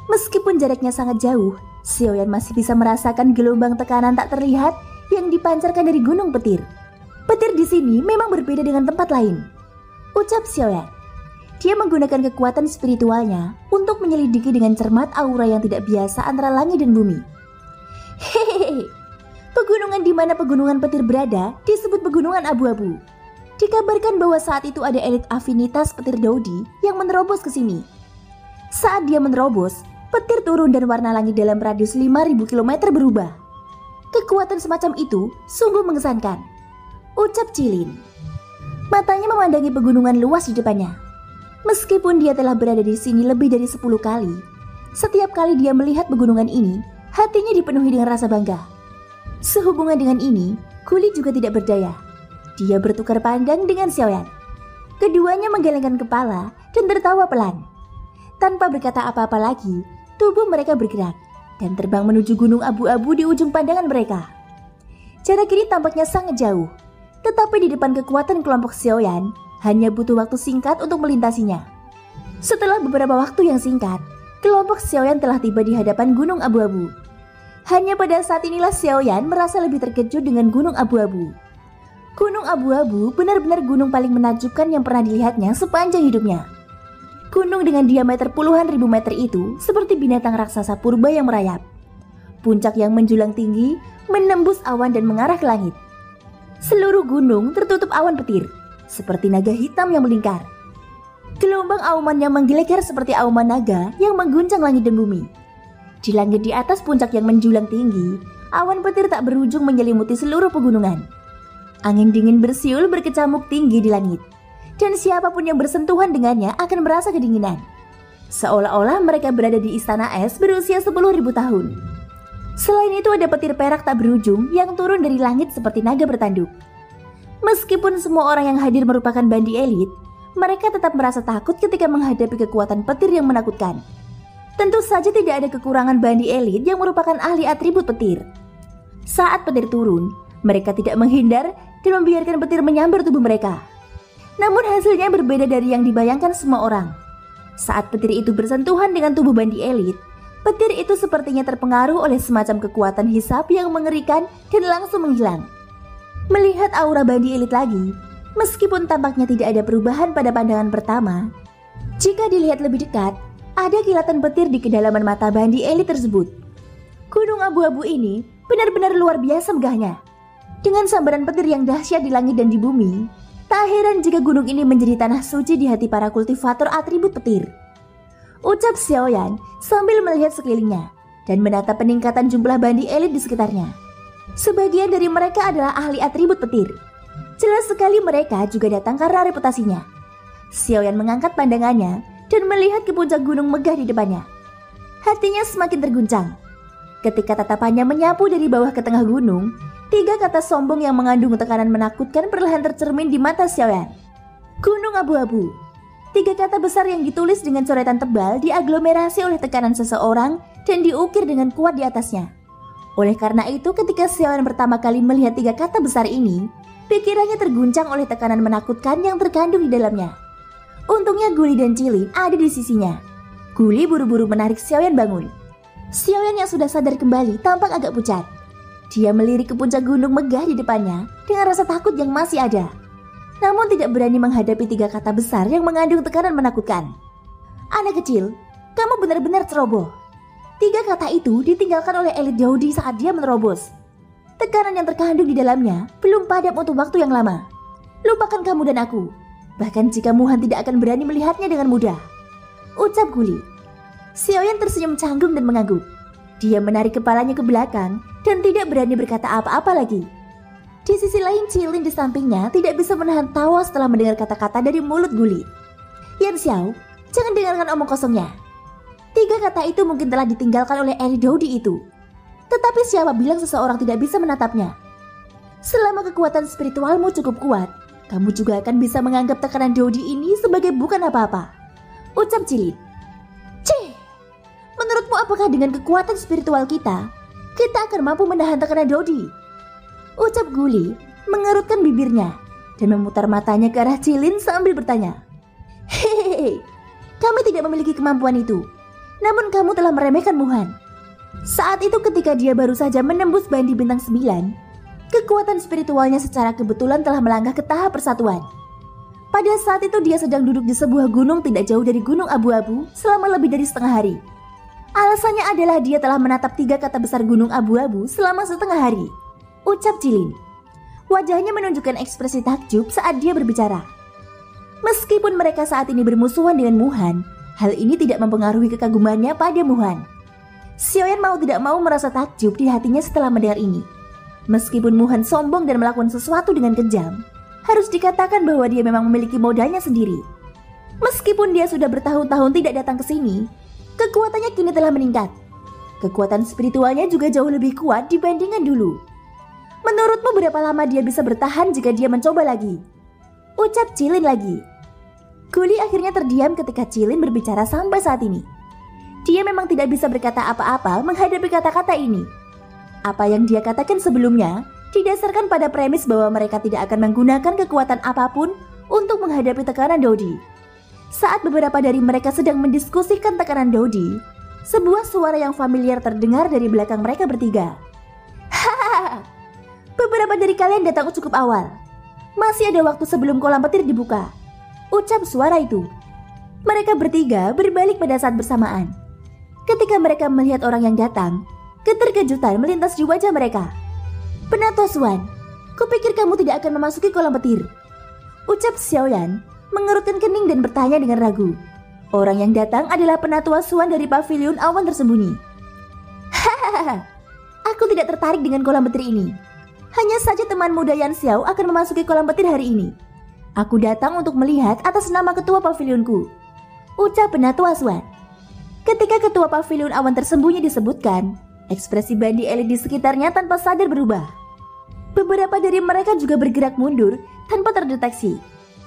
Meskipun jaraknya sangat jauh, Xiaoyan masih bisa merasakan gelombang tekanan tak terlihat yang dipancarkan dari gunung petir. Petir di sini memang berbeda dengan tempat lain, ucap Xiaoyan. Dia menggunakan kekuatan spiritualnya untuk menyelidiki dengan cermat aura yang tidak biasa antara langit dan bumi. Hehehe, pegunungan di mana pegunungan petir berada disebut pegunungan abu-abu. Dikabarkan bahwa saat itu ada elit afinitas petir Daudi yang menerobos ke sini. Saat dia menerobos, petir turun dan warna langit dalam radius 5.000 km berubah. Kekuatan semacam itu sungguh mengesankan, ucap Cilin. Matanya memandangi pegunungan luas di depannya. Meskipun dia telah berada di sini lebih dari 10 kali, setiap kali dia melihat pegunungan ini, hatinya dipenuhi dengan rasa bangga. Sehubungan dengan ini, Guli juga tidak berdaya. Dia bertukar pandang dengan Xiaoyan. Keduanya menggelengkan kepala dan tertawa pelan. Tanpa berkata apa-apa lagi, tubuh mereka bergerak dan terbang menuju gunung abu-abu di ujung pandangan mereka. Jarak ini tampaknya sangat jauh, tetapi di depan kekuatan kelompok Xiaoyan, hanya butuh waktu singkat untuk melintasinya. Setelah beberapa waktu yang singkat, kelompok Xiaoyan telah tiba di hadapan gunung abu-abu. Hanya pada saat inilah Xiaoyan merasa lebih terkejut dengan gunung abu-abu. Gunung abu-abu benar-benar gunung paling menakjubkan yang pernah dilihatnya sepanjang hidupnya. Gunung dengan diameter puluhan ribu meter itu seperti binatang raksasa purba yang merayap. Puncak yang menjulang tinggi menembus awan dan mengarah ke langit. Seluruh gunung tertutup awan petir, seperti naga hitam yang melingkar. Gelombang auman yang menggelegar seperti auman naga yang mengguncang langit dan bumi. Di langit di atas puncak yang menjulang tinggi, awan petir tak berujung menyelimuti seluruh pegunungan. Angin dingin bersiul berkecamuk tinggi di langit, dan siapapun yang bersentuhan dengannya akan merasa kedinginan. Seolah-olah mereka berada di istana es berusia 10.000 tahun. Selain itu ada petir perak tak berujung yang turun dari langit seperti naga bertanduk. Meskipun semua orang yang hadir merupakan bandi elit, mereka tetap merasa takut ketika menghadapi kekuatan petir yang menakutkan. Tentu saja tidak ada kekurangan bandi elit yang merupakan ahli atribut petir. Saat petir turun, mereka tidak menghindar dan membiarkan petir menyambar tubuh mereka. Namun hasilnya berbeda dari yang dibayangkan semua orang. Saat petir itu bersentuhan dengan tubuh bandi elit, petir itu sepertinya terpengaruh oleh semacam kekuatan hisap yang mengerikan dan langsung menghilang. Melihat aura bandi elit lagi, meskipun tampaknya tidak ada perubahan pada pandangan pertama, jika dilihat lebih dekat, ada kilatan petir di kedalaman mata bandi elit tersebut. Gunung abu-abu ini benar-benar luar biasa megahnya. Dengan sambaran petir yang dahsyat di langit dan di bumi, tak heran jika gunung ini menjadi tanah suci di hati para kultivator atribut petir, ucap Xiaoyan sambil melihat sekelilingnya dan menatap peningkatan jumlah bandi elit di sekitarnya. Sebagian dari mereka adalah ahli atribut petir. Jelas sekali mereka juga datang karena reputasinya. Xiaoyan mengangkat pandangannya dan melihat ke puncak gunung megah di depannya. Hatinya semakin terguncang. Ketika tatapannya menyapu dari bawah ke tengah gunung, 3 kata sombong yang mengandung tekanan menakutkan perlahan tercermin di mata Xiaoyan. Gunung abu-abu. 3 kata besar yang ditulis dengan coretan tebal diaglomerasi oleh tekanan seseorang dan diukir dengan kuat di atasnya. Oleh karena itu, ketika Xiaoyan pertama kali melihat 3 kata besar ini, pikirannya terguncang oleh tekanan menakutkan yang terkandung di dalamnya. Untungnya Guli dan Cilin ada di sisinya. Guli buru-buru menarik Xiaoyan bangun. Xiaoyan yang sudah sadar kembali tampak agak pucat. Dia melirik ke puncak gunung megah di depannya dengan rasa takut yang masih ada. Namun tidak berani menghadapi 3 kata besar yang mengandung tekanan menakutkan. Anak kecil, kamu benar-benar ceroboh. 3 kata itu ditinggalkan oleh elit Daudi saat dia menerobos. Tekanan yang terkandung di dalamnya belum padam untuk waktu yang lama. Lupakan kamu dan aku. Bahkan jika Muhan tidak akan berani melihatnya dengan mudah, ucap Guli. Xiaoyan tersenyum canggung dan mengangguk. Dia menarik kepalanya ke belakang dan tidak berani berkata apa-apa lagi. Di sisi lain, Cilin di sampingnya tidak bisa menahan tawa setelah mendengar kata-kata dari mulut Guli. Yan Xiao, jangan dengarkan omong kosongnya. 3 kata itu mungkin telah ditinggalkan oleh elit Daudi itu. Tetapi siapa bilang seseorang tidak bisa menatapnya? Selama kekuatan spiritualmu cukup kuat, kamu juga akan bisa menganggap tekanan Daudi ini sebagai bukan apa-apa, ucap Cilin. Cih, menurutmu apakah dengan kekuatan spiritual kita akan mampu menahan tekanan Daudi? Ucap Guli mengerutkan bibirnya dan memutar matanya ke arah Cilin sambil bertanya. Hehehe, kami tidak memiliki kemampuan itu. Namun kamu telah meremehkan Muhan. Saat itu ketika dia baru saja menembus bandi bintang 9, kekuatan spiritualnya secara kebetulan telah melangkah ke tahap persatuan. Pada saat itu dia sedang duduk di sebuah gunung tidak jauh dari Gunung Abu-Abu selama lebih dari setengah hari. Alasannya adalah dia telah menatap 3 kata besar Gunung Abu-Abu selama setengah hari. Ucap Jilin. Wajahnya menunjukkan ekspresi takjub saat dia berbicara. Meskipun mereka saat ini bermusuhan dengan Muhan, hal ini tidak mempengaruhi kekagumannya pada Muhan. Xiaoyan mau tidak mau merasa takjub di hatinya setelah mendengar ini. Meskipun Muhan sombong dan melakukan sesuatu dengan kejam, harus dikatakan bahwa dia memang memiliki modalnya sendiri. Meskipun dia sudah bertahun-tahun tidak datang ke sini, kekuatannya kini telah meningkat. Kekuatan spiritualnya juga jauh lebih kuat dibandingkan dulu. Menurutmu berapa lama dia bisa bertahan jika dia mencoba lagi? Ucap Jilin lagi. Guli akhirnya terdiam ketika Jilin berbicara sampai saat ini. Dia memang tidak bisa berkata apa-apa menghadapi kata-kata ini. Apa yang dia katakan sebelumnya didasarkan pada premis bahwa mereka tidak akan menggunakan kekuatan apapun untuk menghadapi tekanan Dodi. Saat beberapa dari mereka sedang mendiskusikan tekanan Dodi, sebuah suara yang familiar terdengar dari belakang mereka bertiga. Hahaha, beberapa dari kalian datang cukup awal. Masih ada waktu sebelum kolam petir dibuka. Ucap suara itu. Mereka bertiga berbalik pada saat bersamaan. Ketika mereka melihat orang yang datang, keterkejutan melintas di wajah mereka. Penatua Suan, kupikir kamu tidak akan memasuki kolam petir. Ucap Xiaoyan, mengerutkan kening dan bertanya dengan ragu. Orang yang datang adalah Penatua Suan dari pavilion awan tersembunyi. Hahaha, aku tidak tertarik dengan kolam petir ini. Hanya saja teman muda Yan Xiao akan memasuki kolam petir hari ini. Aku datang untuk melihat atas nama ketua pavilionku. Ucap Penatua Suan. Ketika ketua pavilion awan tersembunyi disebutkan, ekspresi bandi elit di sekitarnya tanpa sadar berubah. Beberapa dari mereka juga bergerak mundur tanpa terdeteksi.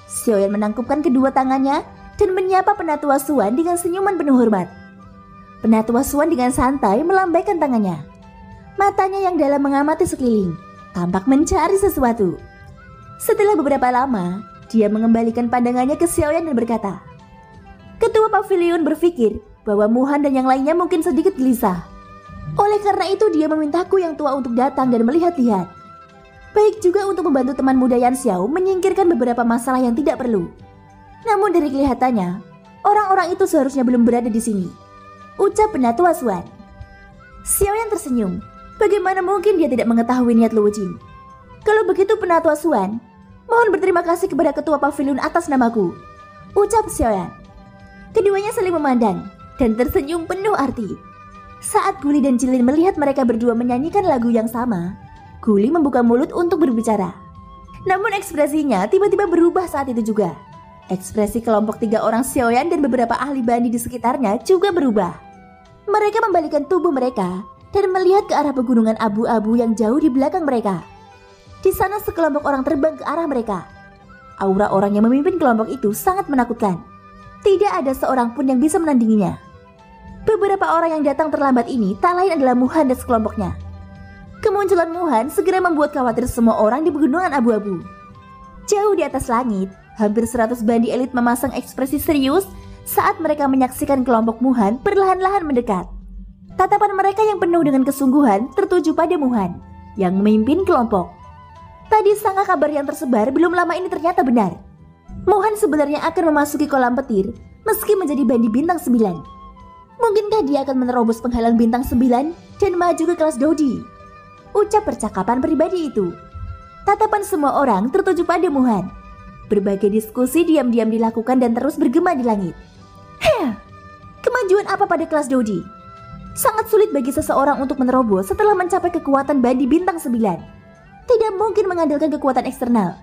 Xiaoyan menangkupkan kedua tangannya dan menyapa Penatua Suan dengan senyuman penuh hormat. Penatua Suan dengan santai melambaikan tangannya. Matanya yang dalam mengamati sekeliling, tampak mencari sesuatu. Setelah beberapa lama, dia mengembalikan pandangannya ke Xiaoyan dan berkata, Ketua pavilion berpikir bahwa Muhan dan yang lainnya mungkin sedikit gelisah. Oleh karena itu dia memintaku yang tua untuk datang dan melihat-lihat. Baik juga untuk membantu teman muda Yan Xiao menyingkirkan beberapa masalah yang tidak perlu. Namun dari kelihatannya, orang-orang itu seharusnya belum berada di sini. Ucap Penatua Suan. Xiaoyan tersenyum. Bagaimana mungkin dia tidak mengetahui niat Luo Jing? Kalau begitu Penatua Suan, mohon berterima kasih kepada ketua pavilion atas namaku. Ucap Xiaoyan. Keduanya saling memandang dan tersenyum penuh arti. Saat Guli dan Jilin melihat mereka berdua menyanyikan lagu yang sama, Guli membuka mulut untuk berbicara. Namun ekspresinya tiba-tiba berubah saat itu juga. Ekspresi kelompok 3 orang Xiaoyan dan beberapa ahli bandi di sekitarnya juga berubah. Mereka membalikkan tubuh mereka dan melihat ke arah pegunungan abu-abu yang jauh di belakang mereka. Di sana sekelompok orang terbang ke arah mereka. Aura orang yang memimpin kelompok itu sangat menakutkan. Tidak ada seorang pun yang bisa menandinginya. Beberapa orang yang datang terlambat ini tak lain adalah Muhan dan sekelompoknya. Kemunculan Muhan segera membuat khawatir semua orang di pegunungan abu-abu. Jauh di atas langit, hampir 100 bandi elit memasang ekspresi serius saat mereka menyaksikan kelompok Muhan perlahan-lahan mendekat. Tatapan mereka yang penuh dengan kesungguhan tertuju pada Muhan, yang memimpin kelompok. Tadi sangka kabar yang tersebar belum lama ini ternyata benar. Muhan sebenarnya akan memasuki kolam petir meski menjadi bandi bintang 9. Mungkinkah dia akan menerobos penghalang bintang 9 dan maju ke kelas Dodi? Ucap percakapan pribadi itu. Tatapan semua orang tertuju pada Muhan. Berbagai diskusi diam-diam dilakukan dan terus bergema di langit. Kemajuan apa pada kelas Dodi? Sangat sulit bagi seseorang untuk menerobos setelah mencapai kekuatan bandi bintang 9. Tidak mungkin mengandalkan kekuatan eksternal.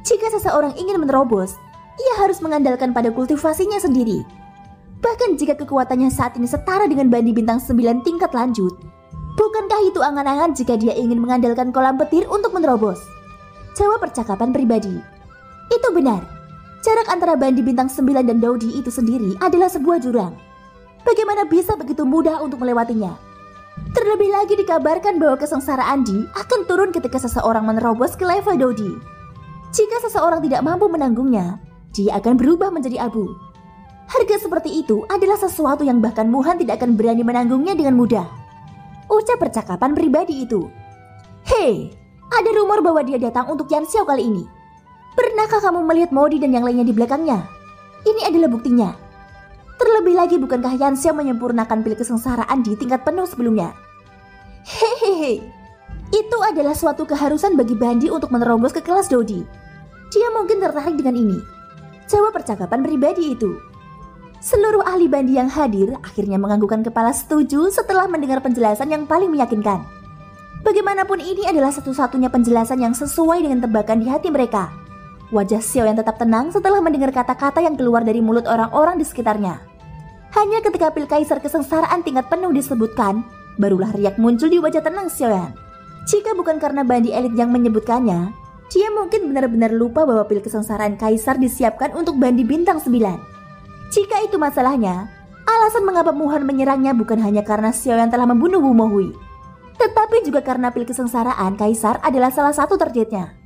Jika seseorang ingin menerobos, ia harus mengandalkan pada kultivasinya sendiri. Bahkan jika kekuatannya saat ini setara dengan bandi bintang 9 tingkat lanjut, bukankah itu angan-angan jika dia ingin mengandalkan kolam petir untuk menerobos? Jawab percakapan pribadi. Itu benar. Jarak antara bandi bintang 9 dan Dodi itu sendiri adalah sebuah jurang. Bagaimana bisa begitu mudah untuk melewatinya? Terlebih lagi dikabarkan bahwa kesengsaraan Di akan turun ketika seseorang menerobos ke level Dodi. Jika seseorang tidak mampu menanggungnya, dia akan berubah menjadi abu. Harga seperti itu adalah sesuatu yang bahkan Muhan tidak akan berani menanggungnya dengan mudah. Ucap percakapan pribadi itu. Hei, ada rumor bahwa dia datang untuk Yan Xiao kali ini. Pernahkah kamu melihat Modi dan yang lainnya di belakangnya? Ini adalah buktinya. Terlebih lagi, bukankah Yan Xiao menyempurnakan pil kesengsaraan di tingkat penuh sebelumnya? Hehehe, itu adalah suatu keharusan bagi Bandi untuk menerobos ke kelas Dodi. Dia mungkin tertarik dengan ini. Jawab percakapan pribadi itu. Seluruh ahli Bandi yang hadir akhirnya menganggukkan kepala setuju setelah mendengar penjelasan yang paling meyakinkan. Bagaimanapun ini adalah satu-satunya penjelasan yang sesuai dengan tebakan di hati mereka. Wajah Xiao yang tetap tenang setelah mendengar kata-kata yang keluar dari mulut orang-orang di sekitarnya. Hanya ketika pil kaisar kesengsaraan tingkat penuh disebutkan, barulah riak muncul di wajah tenang Xiao. Jika bukan karena Bandi elit yang menyebutkannya, dia mungkin benar-benar lupa bahwa pil kesengsaraan kaisar disiapkan untuk Bandi bintang 9. Jika itu masalahnya, alasan mengapa Muhan menyerangnya bukan hanya karena Xiao yang telah membunuh Wu Mohui, tetapi juga karena pil kesengsaraan kaisar adalah salah satu targetnya.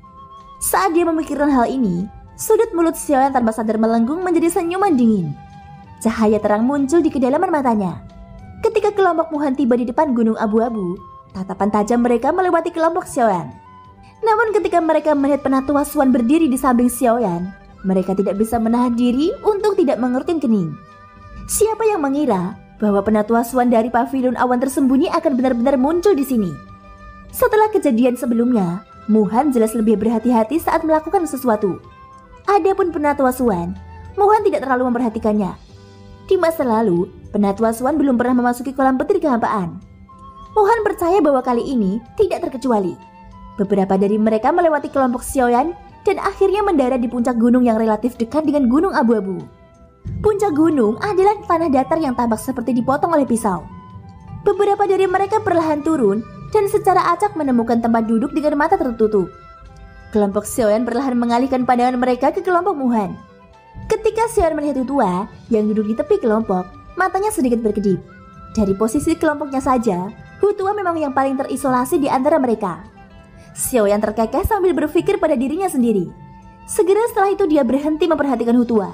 Saat dia memikirkan hal ini, sudut mulut Xiao yang tanpa sadar melengkung menjadi senyuman dingin. Cahaya terang muncul di kedalaman matanya. Ketika kelompok Muhan tiba di depan gunung abu-abu, tatapan tajam mereka melewati kelompok Xiaoyan. Namun ketika mereka melihat Penatua Suan berdiri di samping Xiaoyan, mereka tidak bisa menahan diri untuk tidak mengerutkan kening. Siapa yang mengira bahwa Penatua Suan dari pavilion awan tersembunyi akan benar-benar muncul di sini? Setelah kejadian sebelumnya, Muhan jelas lebih berhati-hati saat melakukan sesuatu. Adapun Penatua Suan, Muhan tidak terlalu memperhatikannya. Di masa lalu, Penatua Suan belum pernah memasuki kolam petir kehampaan. Muhan percaya bahwa kali ini tidak terkecuali. Beberapa dari mereka melewati kelompok Xiaoyan dan akhirnya mendarat di puncak gunung yang relatif dekat dengan gunung abu-abu. Puncak gunung adalah tanah datar yang tampak seperti dipotong oleh pisau. Beberapa dari mereka perlahan turun dan secara acak menemukan tempat duduk dengan mata tertutup. Kelompok Xiaoyan perlahan mengalihkan pandangan mereka ke kelompok Muhan. Ketika Xiaoyan melihat Hutua yang duduk di tepi kelompok, matanya sedikit berkedip. Dari posisi kelompoknya saja, Hutua memang yang paling terisolasi di antara mereka. Xiaoyan terkekeh sambil berpikir pada dirinya sendiri. Segera setelah itu dia berhenti memperhatikan Hutua.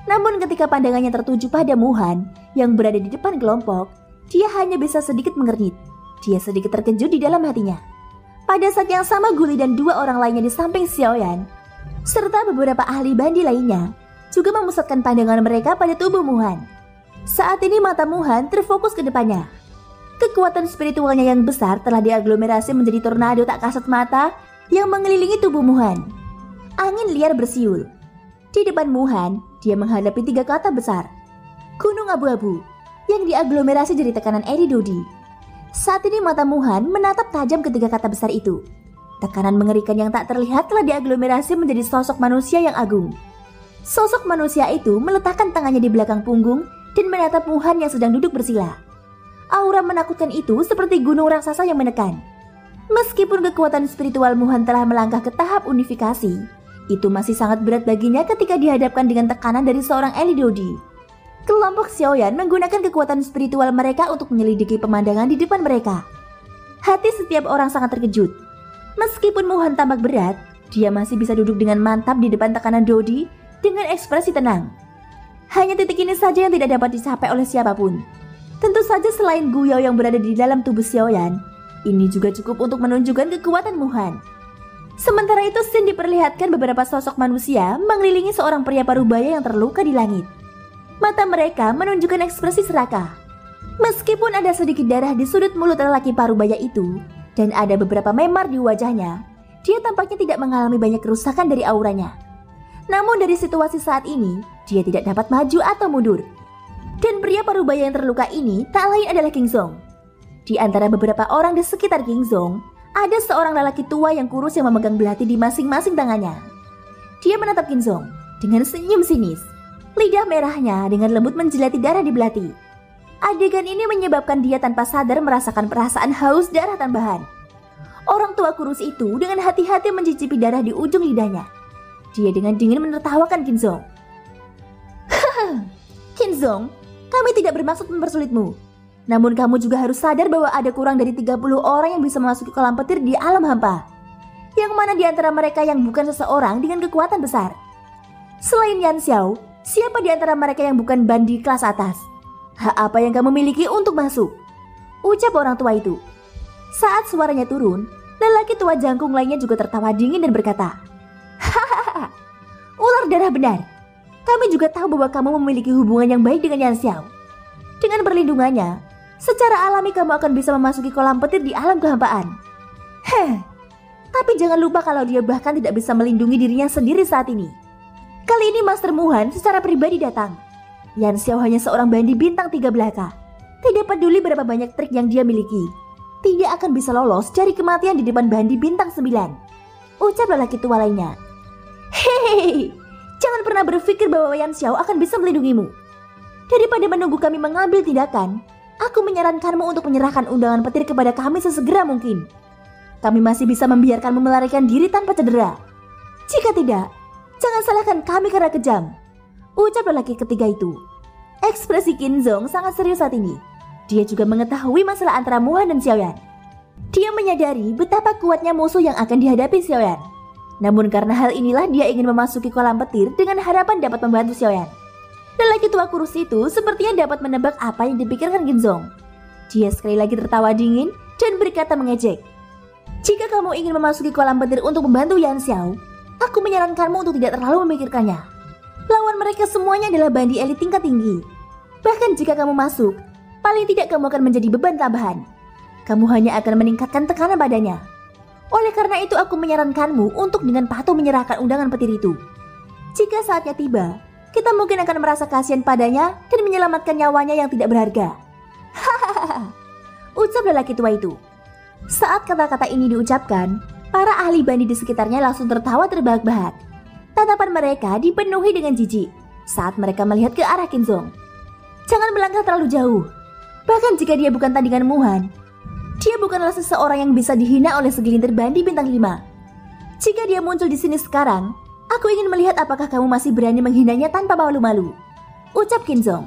Namun ketika pandangannya tertuju pada Muhan yang berada di depan kelompok, dia hanya bisa sedikit mengernyit. Dia sedikit terkejut di dalam hatinya. Pada saat yang sama, Guli dan dua orang lainnya di samping Xiaoyan, serta beberapa ahli Bandi lainnya, juga memusatkan pandangan mereka pada tubuh Muhan. Saat ini mata Muhan terfokus ke depannya. Kekuatan spiritualnya yang besar telah diaglomerasi menjadi tornado tak kasat mata yang mengelilingi tubuh Muhan. Angin liar bersiul. Di depan Muhan, dia menghadapi 3 kata besar. Gunung abu-abu yang diaglomerasi jadi tekanan Eri Dodi. Saat ini mata Muhan menatap tajam ketiga kata besar itu. Tekanan mengerikan yang tak terlihat telah diaglomerasi menjadi sosok manusia yang agung. Sosok manusia itu meletakkan tangannya di belakang punggung dan menatap Muhan yang sedang duduk bersila. Aura menakutkan itu seperti gunung raksasa yang menekan. Meskipun kekuatan spiritual Muhan telah melangkah ke tahap unifikasi, itu masih sangat berat baginya ketika dihadapkan dengan tekanan dari seorang Eli Dodi. Kelompok Xiaoyan menggunakan kekuatan spiritual mereka untuk menyelidiki pemandangan di depan mereka. Hati setiap orang sangat terkejut. Meskipun Muhan tampak berat, dia masih bisa duduk dengan mantap di depan tekanan Dodi dengan ekspresi tenang. Hanya titik ini saja yang tidak dapat dicapai oleh siapapun. Tentu saja selain Guyao yang berada di dalam tubuh Xiaoyan, ini juga cukup untuk menunjukkan kekuatan Muhan. Sementara itu, Xin diperlihatkan beberapa sosok manusia mengelilingi seorang pria parubaya yang terluka di langit. Mata mereka menunjukkan ekspresi serakah. Meskipun ada sedikit darah di sudut mulut lelaki parubaya itu, dan ada beberapa memar di wajahnya, dia tampaknya tidak mengalami banyak kerusakan dari auranya. Namun dari situasi saat ini, dia tidak dapat maju atau mundur. Dan pria parubaya yang terluka ini tak lain adalah King Zong. Di antara beberapa orang di sekitar King Zong, ada seorang lelaki tua yang kurus yang memegang belati di masing-masing tangannya. Dia menatap King Zong dengan senyum sinis. Lidah merahnya dengan lembut menjilati darah di belati. Adegan ini menyebabkan dia tanpa sadar merasakan perasaan haus darah tambahan. Orang tua kurus itu dengan hati-hati mencicipi darah di ujung lidahnya. Dia dengan dingin menertawakan King Zong. Haha, King Zong, kami tidak bermaksud mempersulitmu. Namun kamu juga harus sadar bahwa ada kurang dari 30 orang yang bisa memasuki kolam petir di alam hampa. Yang mana di antara mereka yang bukan seseorang dengan kekuatan besar. Selain Yan Xiao, Siapa di antara mereka yang bukan bandi kelas atas? Hak apa yang kamu miliki untuk masuk? Ucap orang tua itu. Saat suaranya turun, lelaki tua jangkung lainnya juga tertawa dingin dan berkata, "Hahaha, ular darah benar. Kami juga tahu bahwa kamu memiliki hubungan yang baik dengan Yan Xiao. Dengan perlindungannya, secara alami kamu akan bisa memasuki kolam petir di alam kehampaan. Tapi jangan lupa kalau dia bahkan tidak bisa melindungi dirinya sendiri saat ini. Kali ini Master Muhan secara pribadi datang. Yan Xiao hanya seorang bandi bintang 3 belaka. Tidak peduli berapa banyak trik yang dia miliki, tidak akan bisa lolos dari kematian di depan bandi bintang 9. Ucap lelaki tua lainnya. Hehehe, jangan pernah berpikir bahwa Yan Xiao akan bisa melindungimu. Daripada menunggu kami mengambil tindakan, aku menyarankanmu untuk menyerahkan undangan petir kepada kami sesegera mungkin. Kami masih bisa membiarkanmu melarikan diri tanpa cedera. Jika tidak, jangan salahkan kami karena kejam. Ucap lelaki ketiga itu. Ekspresi Qin Zhong sangat serius saat ini. Dia juga mengetahui masalah antara Muhan dan Xiaoyan. Dia menyadari betapa kuatnya musuh yang akan dihadapi Xiaoyan. Namun karena hal inilah dia ingin memasuki kolam petir dengan harapan dapat membantu Xiaoyan. Lelaki tua kurus itu sepertinya dapat menebak apa yang dipikirkan Qin Zhong. Dia sekali lagi tertawa dingin dan berkata mengejek. Jika kamu ingin memasuki kolam petir untuk membantu Yan Xiao, aku menyarankanmu untuk tidak terlalu memikirkannya. Lawan mereka semuanya adalah bandi elit tingkat tinggi. Bahkan jika kamu masuk, paling tidak kamu akan menjadi beban tambahan. Kamu hanya akan meningkatkan tekanan padanya. Oleh karena itu aku menyarankanmu untuk dengan patuh menyerahkan undangan petir itu. Jika saatnya tiba, kita mungkin akan merasa kasihan padanya dan menyelamatkan nyawanya yang tidak berharga. Hahaha, ucap lelaki tua itu. Saat kata-kata ini diucapkan, para ahli bandi di sekitarnya langsung tertawa terbahak-bahak. Tatapan mereka dipenuhi dengan jijik saat mereka melihat ke arah Qin Zhong. Jangan melangkah terlalu jauh. Bahkan jika dia bukan tandingan Muhan, dia bukanlah seseorang yang bisa dihina oleh segelintir bandi bintang 5. Jika dia muncul di sini sekarang, aku ingin melihat apakah kamu masih berani menghinanya tanpa malu-malu. Ucap Qin Zhong.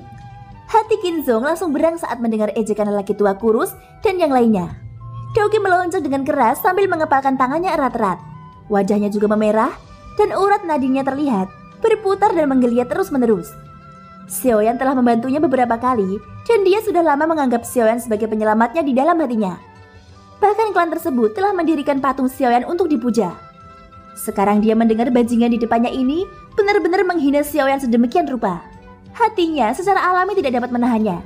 Hati Qin Zhong langsung berang saat mendengar ejekan lelaki tua kurus dan yang lainnya. Daoki melonjak dengan keras sambil mengepalkan tangannya erat-erat. Wajahnya juga memerah dan urat nadinya terlihat berputar dan menggeliat terus-menerus. Xiaoyan telah membantunya beberapa kali dan dia sudah lama menganggap Xiaoyan sebagai penyelamatnya di dalam hatinya. Bahkan klan tersebut telah mendirikan patung Xiaoyan untuk dipuja. Sekarang dia mendengar bajingan di depannya ini benar-benar menghina Xiaoyan sedemikian rupa. Hatinya secara alami tidak dapat menahannya.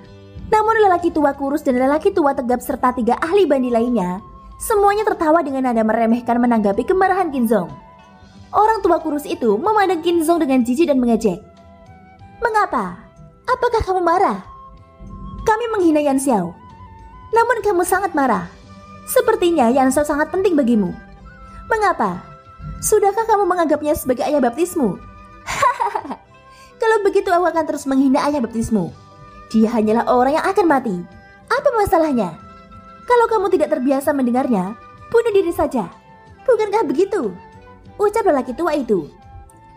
Namun lelaki tua kurus dan lelaki tua tegap serta 3 ahli bandi lainnya semuanya tertawa dengan nada meremehkan menanggapi kemarahan Qin Zhong. Orang tua kurus itu memandang Qin Zhong dengan jijik dan mengejek. Mengapa? Apakah kamu marah? Kami menghina Yan Xiao. Namun kamu sangat marah. Sepertinya Yan Xiao sangat penting bagimu. Mengapa? Sudahkah kamu menganggapnya sebagai ayah baptismu? Hahaha. Kalau begitu aku akan terus menghina ayah baptismu. Dia hanyalah orang yang akan mati. Apa masalahnya? Kalau kamu tidak terbiasa mendengarnya, bunuh diri saja. Bukankah begitu? Ucap lelaki tua itu.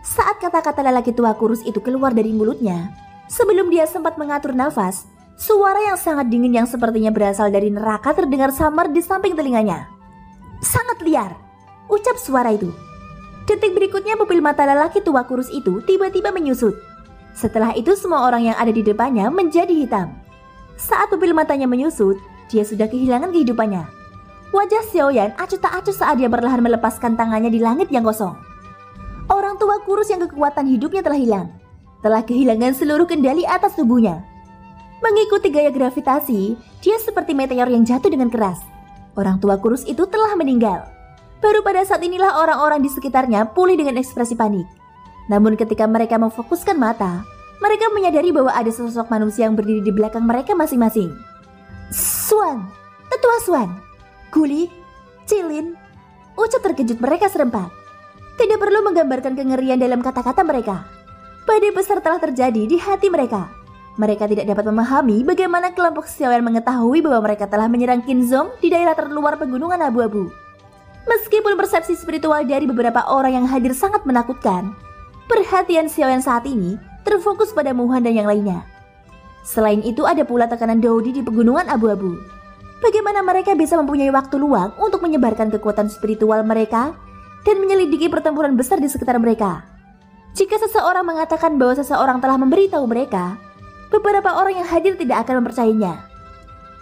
Saat kata-kata lelaki tua kurus itu keluar dari mulutnya, sebelum dia sempat mengatur nafas, suara yang sangat dingin yang sepertinya berasal dari neraka terdengar samar di samping telinganya. Sangat liar, ucap suara itu. Detik berikutnya pupil mata lelaki tua kurus itu tiba-tiba menyusut. Setelah itu semua orang yang ada di depannya menjadi hitam. Saat pupil matanya menyusut, dia sudah kehilangan kehidupannya. Wajah Xiaoyan acuh tak acuh saat dia perlahan melepaskan tangannya di langit yang kosong. Orang tua kurus yang kekuatan hidupnya telah hilang, telah kehilangan seluruh kendali atas tubuhnya. Mengikuti gaya gravitasi, dia seperti meteor yang jatuh dengan keras. Orang tua kurus itu telah meninggal. Baru pada saat inilah orang-orang di sekitarnya pulih dengan ekspresi panik. Namun ketika mereka memfokuskan mata, mereka menyadari bahwa ada sosok manusia yang berdiri di belakang mereka masing-masing. Swan, tetua Swan, Guli, Cilin, ucap terkejut mereka serempak. Tidak perlu menggambarkan kengerian dalam kata-kata mereka. Badai besar telah terjadi di hati mereka. Mereka tidak dapat memahami bagaimana kelompok Xiaoyan mengetahui bahwa mereka telah menyerang Qin Zhong di daerah terluar pegunungan abu-abu. Meskipun persepsi spiritual dari beberapa orang yang hadir sangat menakutkan, perhatian Xiaoyan saat ini terfokus pada Muhan dan yang lainnya. Selain itu ada pula tekanan Dodi di pegunungan abu-abu. Bagaimana mereka bisa mempunyai waktu luang untuk menyebarkan kekuatan spiritual mereka dan menyelidiki pertempuran besar di sekitar mereka. Jika seseorang mengatakan bahwa seseorang telah memberitahu mereka, beberapa orang yang hadir tidak akan mempercayainya.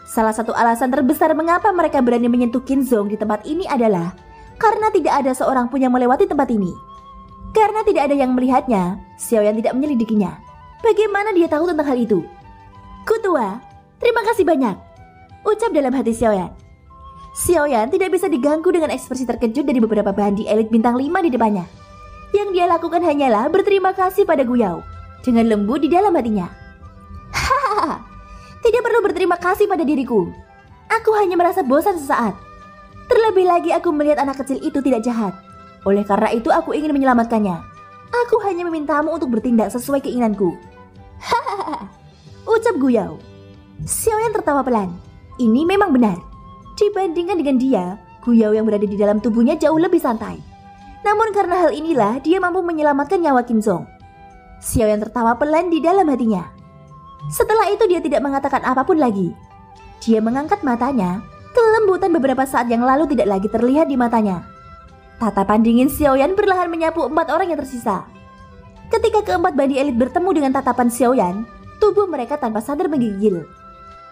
Salah satu alasan terbesar mengapa mereka berani menyentuh Qin Zhong di tempat ini adalah karena tidak ada seorang pun yang melewati tempat ini. Karena tidak ada yang melihatnya, Xiaoyan tidak menyelidikinya. Bagaimana dia tahu tentang hal itu? Kutua, terima kasih banyak, ucap dalam hati Xiaoyan. Xiaoyan tidak bisa diganggu dengan ekspresi terkejut dari beberapa bandi elit bintang 5 di depannya. Yang dia lakukan hanyalah berterima kasih pada Guyao dengan lembut di dalam hatinya. Hahaha, tidak perlu berterima kasih pada diriku. Aku hanya merasa bosan sesaat. Terlebih lagi aku melihat anak kecil itu tidak jahat. Oleh karena itu aku ingin menyelamatkannya. Aku hanya memintamu untuk bertindak sesuai keinginanku. Hahaha, ucap Guyao. Xiaoyan tertawa pelan. Ini memang benar. Dibandingkan dengan dia, Guyao yang berada di dalam tubuhnya jauh lebih santai. Namun karena hal inilah dia mampu menyelamatkan nyawa Qin Zhong. Xiaoyan tertawa pelan di dalam hatinya. Setelah itu dia tidak mengatakan apapun lagi. Dia mengangkat matanya. Kelembutan beberapa saat yang lalu tidak lagi terlihat di matanya. Tatapan dingin Xiaoyan perlahan menyapu 4 orang yang tersisa. Ketika keempat bandi elit bertemu dengan tatapan Xiaoyan, tubuh mereka tanpa sadar menggigil.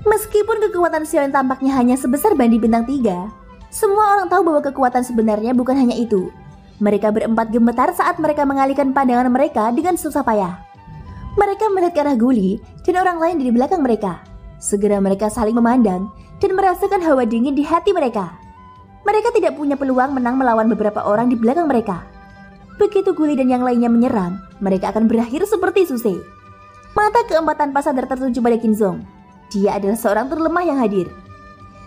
Meskipun kekuatan Xiaoyan tampaknya hanya sebesar bandi bintang 3, semua orang tahu bahwa kekuatan sebenarnya bukan hanya itu. Mereka berempat gemetar saat mereka mengalihkan pandangan mereka dengan susah payah. Mereka melihat ke arah Guli dan orang lain di belakang mereka. Segera mereka saling memandang dan merasakan hawa dingin di hati mereka. Mereka tidak punya peluang menang melawan beberapa orang di belakang mereka. Begitu Guli dan yang lainnya menyerang, mereka akan berakhir seperti Suse. Mata keempat tanpa sadar tertuju pada Qin Zhong. Dia adalah seorang terlemah yang hadir.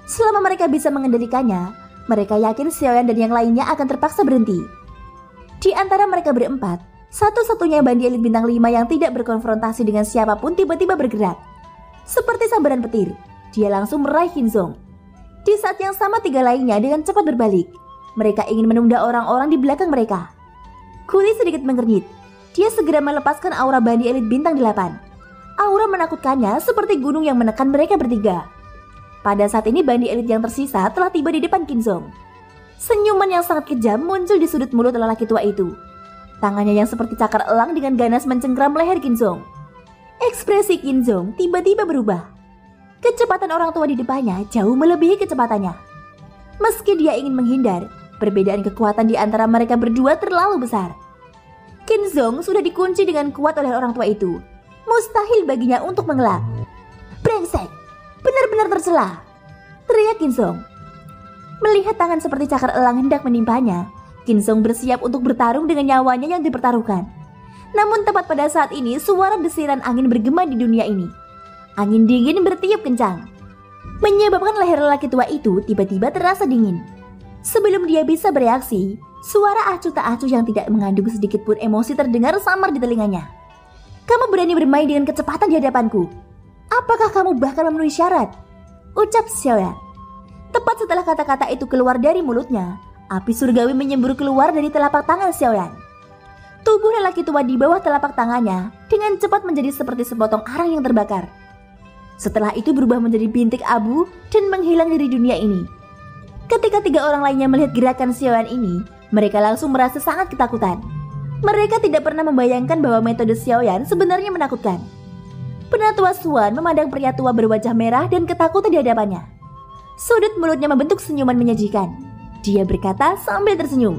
Selama mereka bisa mengendalikannya, mereka yakin Xiaoyan dan yang lainnya akan terpaksa berhenti. Di antara mereka berempat, satu-satunya bandi elit bintang 5 yang tidak berkonfrontasi dengan siapapun tiba-tiba bergerak. Seperti sambaran petir, dia langsung meraih Qin Zhong. Di saat yang sama 3 lainnya dengan cepat berbalik. Mereka ingin menunda orang-orang di belakang mereka. Guli sedikit mengernyit. Dia segera melepaskan aura bandi elit bintang 8. Aura menakutkannya seperti gunung yang menekan mereka bertiga. Pada saat ini bandi elit yang tersisa telah tiba di depan Qin Zhong. Senyuman yang sangat kejam muncul di sudut mulut lelaki tua itu. Tangannya yang seperti cakar elang dengan ganas mencengkram leher Qin Zhong. Ekspresi Qin Zhong tiba-tiba berubah. Kecepatan orang tua di depannya jauh melebihi kecepatannya. Meski dia ingin menghindar, perbedaan kekuatan di antara mereka berdua terlalu besar. Qin Zhong sudah dikunci dengan kuat oleh orang tua itu. Mustahil baginya untuk mengelak. Brengsek, benar-benar tercela, teriak Qin Zhong. Melihat tangan seperti cakar elang hendak menimpanya, Qin Zhong bersiap untuk bertarung dengan nyawanya yang dipertaruhkan. Namun tepat pada saat ini suara desiran angin bergema di dunia ini. Angin dingin bertiup kencang, menyebabkan leher lelaki tua itu tiba-tiba terasa dingin. Sebelum dia bisa bereaksi, suara acuh tak acuh yang tidak mengandung sedikit pun emosi terdengar samar di telinganya. Kamu berani bermain dengan kecepatan di hadapanku? Apakah kamu bahkan memenuhi syarat? Ucap Xiaoyan. Tepat setelah kata-kata itu keluar dari mulutnya, api surgawi menyembur keluar dari telapak tangan Xiaoyan. Tubuh lelaki tua di bawah telapak tangannya dengan cepat menjadi seperti sepotong arang yang terbakar. Setelah itu berubah menjadi bintik abu dan menghilang dari dunia ini. Ketika 3 orang lainnya melihat gerakan Xiaoyan ini, mereka langsung merasa sangat ketakutan. Mereka tidak pernah membayangkan bahwa metode Xiaoyan sebenarnya menakutkan. Penatua Xuan memandang pria tua berwajah merah dan ketakutan di hadapannya. Sudut mulutnya membentuk senyuman menyajikan. Dia berkata sambil tersenyum.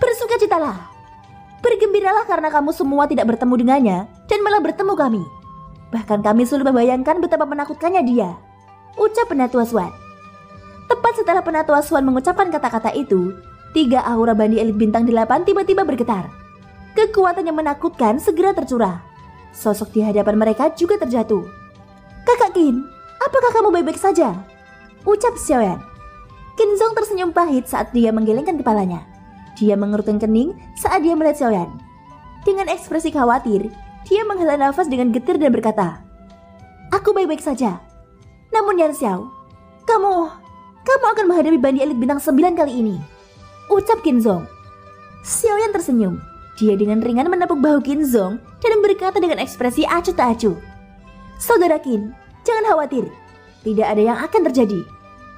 Bersukacitalah. Bergembiralah karena kamu semua tidak bertemu dengannya dan malah bertemu kami. Bahkan kami sulit membayangkan betapa menakutkannya dia, ucap Penatua Xuan. Tepat setelah Penatua Xuan mengucapkan kata-kata itu, 3 aura bandi elit bintang 8 tiba-tiba bergetar. Kekuatan yang menakutkan segera tercurah. Sosok di hadapan mereka juga terjatuh. Kakak Qin, apakah kamu baik-baik saja? Ucap Xiaoyan. Qin Zhong tersenyum pahit saat dia menggelengkan kepalanya. Dia mengerutkan kening saat dia melihat Xiaoyan. Dengan ekspresi khawatir, dia menghela nafas dengan getir dan berkata, Aku baik-baik saja. Namun Yan Xiao, kamu akan menghadapi bandi elit bintang 9 kali ini, ucap Qin Zhong. Xiaoyan tersenyum. Dia dengan ringan menepuk bahu Qin Zhong dan berkata dengan ekspresi acuh tak acuh, Saudara Qin, jangan khawatir. Tidak ada yang akan terjadi.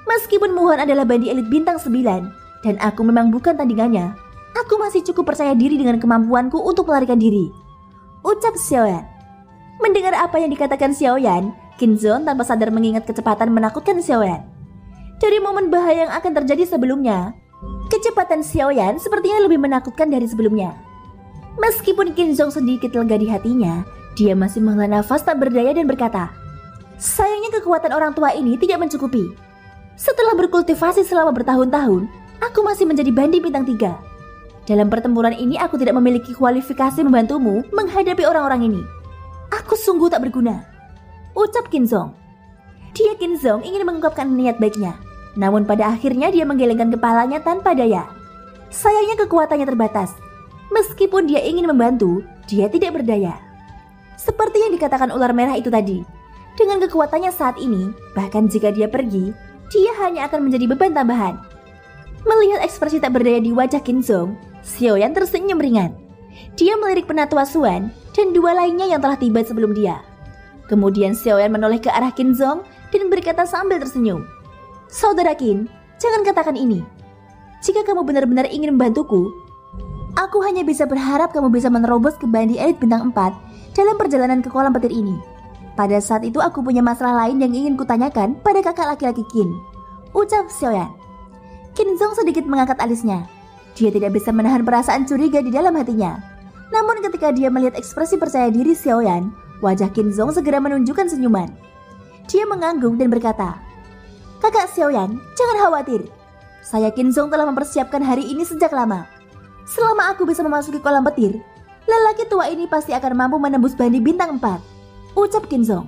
Meskipun Muhan adalah bandi elit bintang 9 dan aku memang bukan tandingannya, Aku masih cukup percaya diri dengan kemampuanku untuk melarikan diri, ucap Xiaoyan. Mendengar apa yang dikatakan Xiaoyan, Qinzong tanpa sadar mengingat kecepatan menakutkan Xiaoyan. Dari momen bahaya yang akan terjadi sebelumnya, kecepatan Xiaoyan sepertinya lebih menakutkan dari sebelumnya. Meskipun Qinzong sedikit lega di hatinya, dia masih menghela nafas tak berdaya dan berkata, sayangnya kekuatan orang tua ini tidak mencukupi. Setelah berkultivasi selama bertahun-tahun, aku masih menjadi bandi bintang 3. Dalam pertempuran ini aku tidak memiliki kualifikasi membantumu menghadapi orang-orang ini. Aku sungguh tak berguna, ucap Qinzong. Qinzong ingin mengungkapkan niat baiknya, namun pada akhirnya dia menggelengkan kepalanya tanpa daya. Sayangnya kekuatannya terbatas. Meskipun dia ingin membantu, dia tidak berdaya. Seperti yang dikatakan ular merah itu tadi, dengan kekuatannya saat ini, bahkan jika dia pergi, dia hanya akan menjadi beban tambahan. Melihat ekspresi tak berdaya di wajah Qinzong, Xiaoyan tersenyum ringan. Dia melirik penatua Suan dan 2 lainnya yang telah tiba sebelum dia. Kemudian Xiaoyan menoleh ke arah Qinzong dan berkata sambil tersenyum, saudara Qin, jangan katakan ini. Jika kamu benar-benar ingin membantuku, aku hanya bisa berharap kamu bisa menerobos ke bandi elit bintang 4 dalam perjalanan ke kolam petir ini. Pada saat itu aku punya masalah lain yang ingin kutanyakan pada kakak laki-laki Qin, ucap Xiaoyan. Qinzong sedikit mengangkat alisnya. Dia tidak bisa menahan perasaan curiga di dalam hatinya. Namun ketika dia melihat ekspresi percaya diri Xiaoyan, wajah Qinzong segera menunjukkan senyuman. Dia mengangguk dan berkata, kakak Xiaoyan, jangan khawatir. Saya Qinzong telah mempersiapkan hari ini sejak lama. Selama aku bisa memasuki kolam petir, lelaki tua ini pasti akan mampu menembus bandi bintang 4, ucap Qinzong.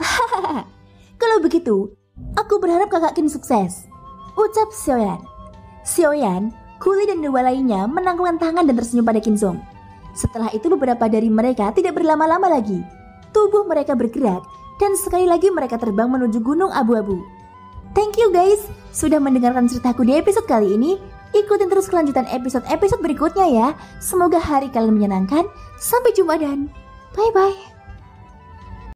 Hahaha, kalau begitu, aku berharap kakak Qin sukses, ucap Xiaoyan. Xiaoyan, Kuli dan 2 lainnya menangkupkan tangan dan tersenyum pada Qinzong. Setelah itu beberapa dari mereka tidak berlama-lama lagi. Tubuh mereka bergerak dan sekali lagi mereka terbang menuju gunung abu-abu. Thank you guys sudah mendengarkan ceritaku di episode kali ini. Ikutin terus kelanjutan episode-episode berikutnya ya. Semoga hari kalian menyenangkan. Sampai jumpa dan bye-bye.